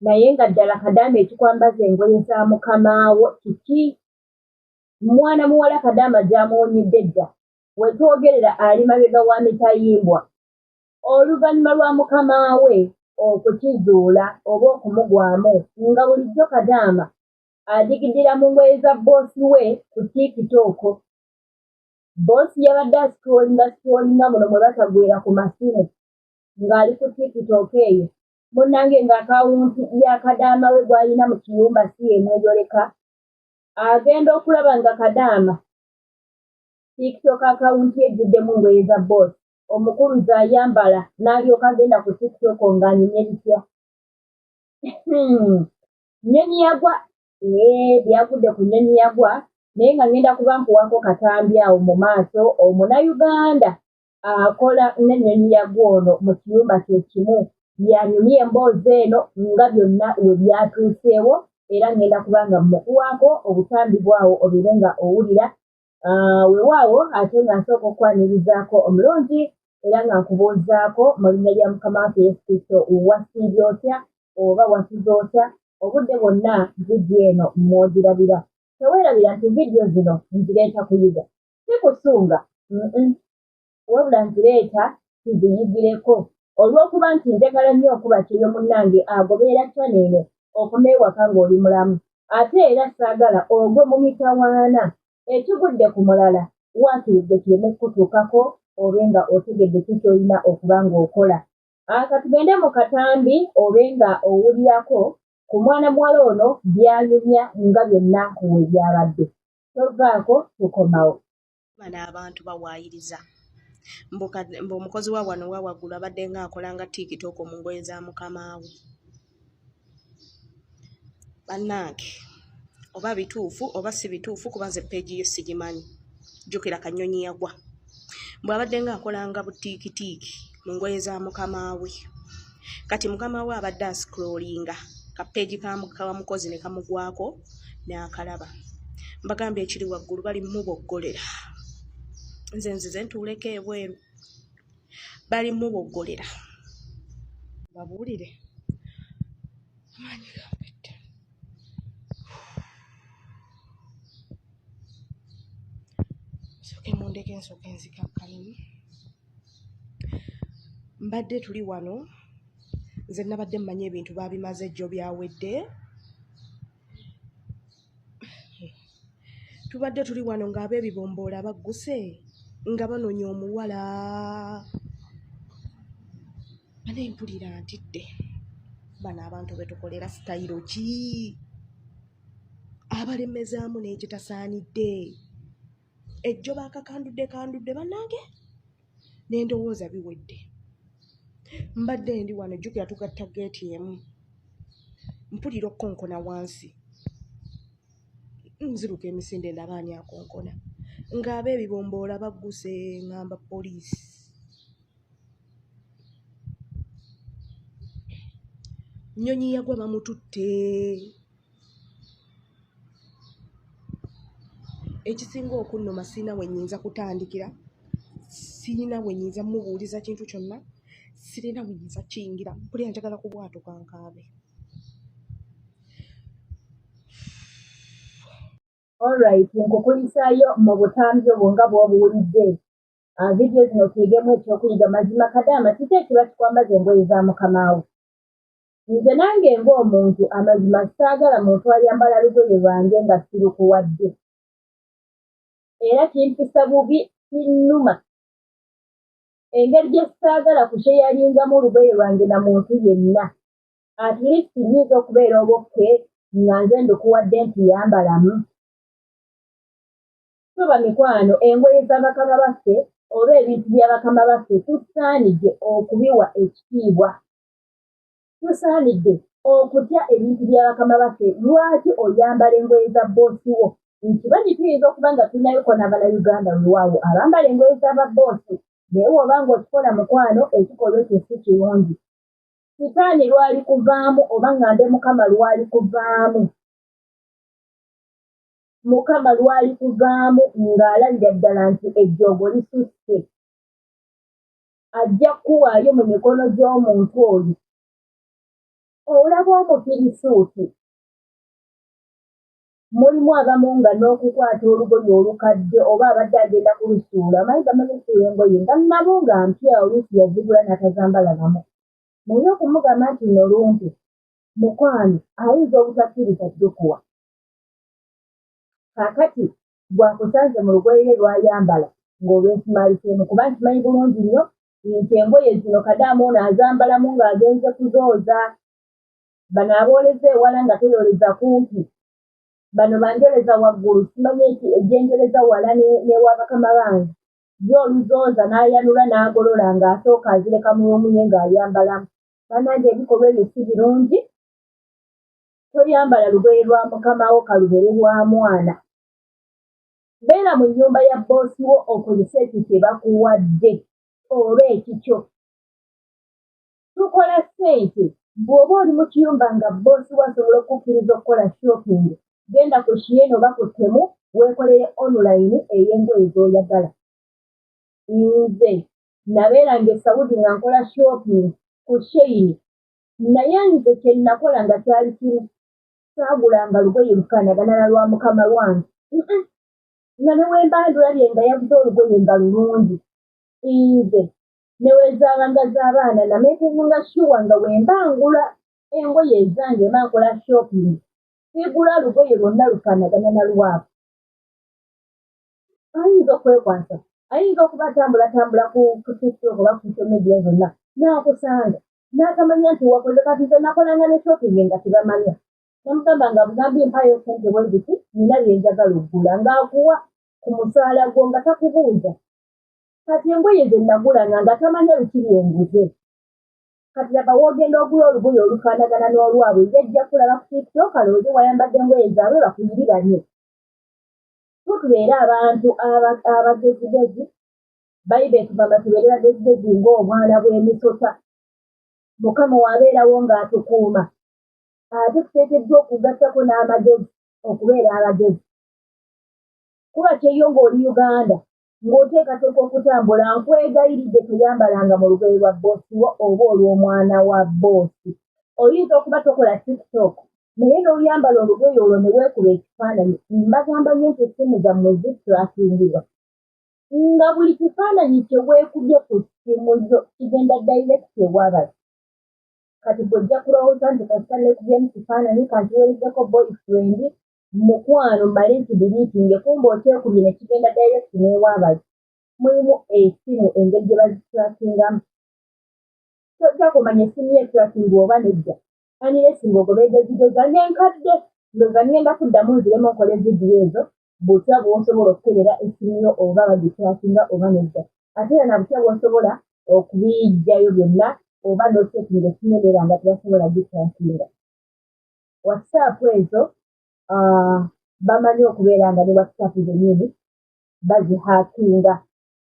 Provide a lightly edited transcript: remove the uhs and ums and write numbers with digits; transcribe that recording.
naye nga ddala Kadaama ekikwambaza engoye za mukamaawo kiki? Mwana muwala Kadaama gy'amuwonyedde dda wetwogerera ali mabega wa mitayimbwa. Oluvannyuma lwa mukamaawe okukizuula oba okumugwamu nga bulijjo Kadaama adigidira mu ngoye za boosi we ku TikTok. Boosi yabadde asitoolinga muno mwe batagwera ku masimu ng'ali ku TikTok eyo. Munnange ng'akawunti ya Kadaama we gw'alina mu kiyumba si emweyoleka. Agenda okulaba nga Kadaama TikTok akawunti ejjuddemu ngoye za boosi. Omukulu z'ayambala n'alyoka agenda ku TikTok ng'anyumye bitya. Nnyonyi yagwa. Byagudde ku nnyonyi yagwa. Naye nga ngenda kuba nkuwako katambi awo mu maaso. Omunnayuganda akola n'ennyonyi yagwa ono mu kiyumba kye kimu yanyumye emboozi eno nga byonna we byatuuseewo era ngenda kuba nga mukuwaako obutambi bwawo obire nga owulira. Weewaawo ate nga nsooka okwanirizaako omulungi era nga nkubuuzaako mu linnya lya Mukama waffe Yesu Kristo wasiibye otya oba wasuze otya obudde bwonna vidiyo eno mw'ogirabira. Teweerabira nti vidiyo zino nzireeta kuyiga si kusunga wabula nzireeta tuziyigireko olw'okuba nti njagala nnyo okuba kyeyo munnange agoberera ccana eno okoma ewaka ng'oli mulamu ate era saagala ogwe mu mitawaana ekigudde ku mulala waakiridde kireme kutuukako obe nga otegedde ki ky'olina okuba ng'okola. Katugende mu katambi obe nga owulirako ku mwana muwala ono byanyumya nga byonna we byabadde. Tovaako tukomawo. Abantu bawaayiriza ng'omukozi wa wano wa waggulu abadde ng'akolanga TikTok mu ngoye za mukamaawe. Bannange oba bituufu oba si bituufu kuba nze peegi ye sigimanyi. Jjukira Kanyonyi yagwa bw'abadde ng'akolanga butiikitiiki mu ngoye za mukamaawe. Kati mukamaawe abadde ascrollinga kapeegi ka mukozi ne kamugwako n'akalaba. Mbagambye ekiri waggulu bali muboggolera. Nze nzize ntuuleko ebweru. Bali muboggolera. Babuulire. Amaanyi gampette. Nsooke mundeke nsooke nzikakkane. Mbadde tuli wano. Nze nabadde mmanyi ebintu baabimaze jjo byawedde. Tubadde tuli wano ng'ab'ebibomboola bagguse nga banoonya omuwala. Bane mpulira ntidde. Bano abantu betukolera sitayiro ki? Abalemezaamu n'ekitasaanidde. Ejjo baakakandudde bannange ne ndowooza biwedde. Mbadde ndi wano jjukira tugatta geeti emu. Mpulira okkonkona wansi. Nziruka emisinde ndaba ani akonkona. Ng'ab'ebibomboola bagguse ngamba poliisi. Nnyonyi yagwa bamututte. Ekisinga okunnuma sirina we nnyinza kutandikira. Sirina we nnyinza mubuuliza kintu kyonna. Sirina we nnyinza kiyingira. Mpulira njagala kubwatuka nkaabe. Alright, nkukulisaayo mu butambi obwo nga bw'obuwulidde. Vidiyo zino tuyigemu ekyokuyiga mazima Kadaama kiki ekiba kikwambaza engoye za mukamaawe. Nze nange ng'omuntu amazima saagala muntu ayambala lugoye lwange nga sirukuwadde. Era kimpisa bubi kinnuma. Engeri gye saagala kusheyalingamu olugoye lwange na muntu yenna. At least nyiza okubeera obokke nga nze ndikuwadde nti yambalamu. Tuba mikwano engoye za bakama baffe oba ebintu bya bakama baffe tusaanidde okubiwa ekitiibwa. Tusaanidde okutya ebintu bya bakama baffe. Lwaki oyambala engoye za boosi wo? Nkimanyi tuyinza okuba nga tulinayoko n'Abannayuganda weewaawo abambala engoye z'ababoosi naye bw'oba ng'okikola mukwano ekikolwa ekyo si kirungi. Sitaani lwali kuvaamu oba ngambe Mukama lwali kuvaamu. Mukama lwali kuvaamu ng'alabira ddala nti ejjoogo lisusse. Ajja kukuwaayo mu mikono gy'omuntu oyo. olaba omufirisuuti mulimu abamu nga n'okukwata olugoye olukadde oba abadde agenda kulusuula amanyi gamanyi okusuula engoye nga nabo nga mpya oluusi yazigula n'atazambala namu naye okumugamba nti no lumpi mukwano ayinza obutakkiriza tukuwa kaakati bwakusanze mu lugoye lwe lwayambala ng'olwensimaaliseemu kuba nkimanyi bulungi nnyo nti engoye zino kadaamu ono azambalamu ng'agenze kuzooza bano abooleza ewala nga toyoleza kumpi bano banjoleza waggulu simanyi egyenjoleza wala n'ewa bakama bange yo oluzooza n'ayanula n'agolola ng'asooka azireka mu lumu ye ng'ayambalamu banange ebikolwa ebyo si birungi tolyambala lugoye lwa mukamawo kalubere lwa mwana beera mu nnyumba ya boosi wo okozesa ekyo kye bakuwadde oba ekikyo tukola ssente bw'oba oli mu kiyumba nga boosi wo asobola okukkiriza okukola shopping genda ku Shein oba ku Temu weekolere online ey'engoye z'oyagala nze nabeera ng'esawudi nga nkola shopping ku Shein naye nze kye nakola nga kyali kimu saagulanga lugoye lufaanagana na lwa mukama lwange nga ne wembandulabye nga yaguze olugoye nga lulungi nze newezaabanga z'abaana nameekenganga shuwa nga wembangula engoye ezange mba nkola shopping sigula lugoye lwonna lufaanagana na lwabo ayinza okwekwasa ayinza okuba atambulatambula ku TikTok oba ku social media zonna n'akusanga n'akamanya nti wakoze kati nze nakolanga ne shopping nga tebamanya namugamba nga bugambi mpayo sente bweziti nina byenjagala oggula ng'akuwa ku musaala gwo nga takubuuza kati engoye ze nagulanga nga tamanya lukiri enguze kati laba woogenda ogula olugoye olufaanagana n'olwabwe yajja kulaba ku TikTok alowooze wayambadde engoye zaabwe bakuyiriranye so tubeere abantu abagezigezi bayibuli etugamba tubeere bagezigezi ng'obwana bw'emisota mukama waabeerawo ng'atukuuma ate tuteekeddwa okugattako n'amagezi okubeera abagezi kuba kyeyo ng'oli Uganda ng'oteekateeka okutambula nkwegayiridde tuyambalanga mu lugoye lwa boosi wo oba olw'omwana wa boosi oyinza okuba tokola TikTok naye n'oyambala olugoye olwo ne weekuba ekifaananyi mbagamba nnyo nti essimu zammwe zitrakingibwa nga buli kifaananyi kye weekubye ku ssimu zo kigenda direct ewabali kati bw'ojja kulowooza nti kasita neekubyemu kifaananyi kanti weerezzeko boyfriend mukwano mmale nti diliitinge kumba okyekubye ne kigenda direct n'ewaabali mulimu esimu engeri gye baziturakingamu tojja kumanya essimu yeeturakinga oba nedda aniresi ng'ogoberera vidiyo zange enkadde ndooza ngenda kuddamu nziremu okole vidiyo ezo butya bw'osobola okukebera essimu yo oba bagiturakinga oba nedda ate era na butya bw'osobola okubijjayo byonna oba n'osetinga essimu era nga tebasobola giturakinga WhatsApp ezo bamanyi okubeera nga ne WhatsApp zennyini bazihakinga